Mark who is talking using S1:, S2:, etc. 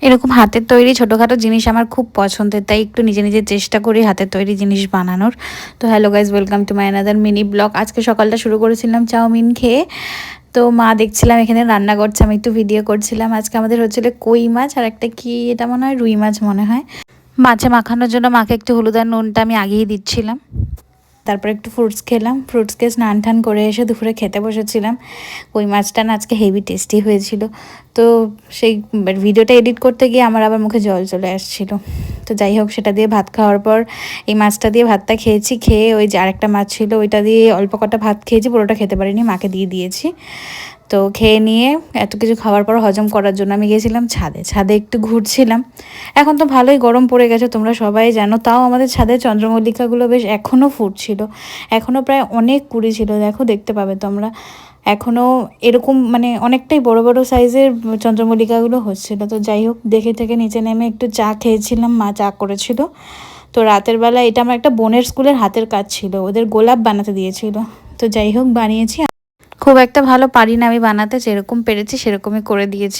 S1: এরকম হাতের তৈরি ছোটোখাটো জিনিস আমার খুব পছন্দের, তাই একটু নিজে নিজে চেষ্টা করি হাতের তৈরি জিনিস বানানোর। তো hello guys, welcome to my another mini blog. আজকে সকালটা শুরু করেছিলাম চাউমিন খেয়ে। তো মা দেখছিলাম এখানে রান্না করছে, আমি একটু ভিডিও করছিলাম। আজকে আমাদের হচ্ছিল কই মাছ আর একটা কি, এটা মনে হয় রুই মাছ মনে হয়। মাছে মাখানোর জন্য মাকে একটু হলুদ আর নুনটা আমি আগেই দিচ্ছিলাম। তারপর একটু ফ্রুটস খেলাম, ফ্রুটস খেয়ে স্নান টান করে এসে দুপুরে খেতে বসেছিলাম। কই মাছটা না আজকে হেভি টেস্টি হয়েছিল। তো সেই ভিডিওটা এডিট করতে গিয়ে আমার আবার মুখে জল চলে আসছিল। তো যাই হোক, সেটা দিয়ে ভাত খাওয়ার পর এই মাছটা দিয়ে ভাতটা খেয়েছি। খেয়ে ওই যে আরেকটা মাছ ছিল ওইটা দিয়ে অল্প কটা ভাত খেয়েছি, পুরোটা খেতে পারিনি, মাকে দিয়ে দিয়েছি। তো খেয়ে নিয়ে এত কিছু খাওয়ার পর হজম করার জন্য আমি গেছিলাম ছাদে। ছাদে একটু ঘুরছিলাম। এখন তো ভালোই গরম পড়ে গেছে, তোমরা সবাই জানো। তাও আমাদের ছাদে চন্দ্রমল্লিকাগুলো বেশ এখনও ফুটছিল, এখনও প্রায় অনেক কুড়ি ছিল। দেখো, দেখতে পাবে তোমরা, এখনও এরকম মানে অনেকটাই বড় বড় সাইজের চন্দ্রমল্লিকাগুলো হচ্ছিল। তো যাই হোক, দেখে থেকে নিচে নেমে একটু চা খেয়েছিলাম, মা চা করেছিল। তো রাতের বেলা এটা আমার একটা বোনের স্কুলের হাতের কাজ ছিল, ওদের গোলাপ বানাতে দিয়েছিল। তো যাই হোক, বানিয়েছি। খুব একটা ভালো পারি না আমি বানাতে, যেরকম পেরেছি সেরকমই করে দিয়েছি।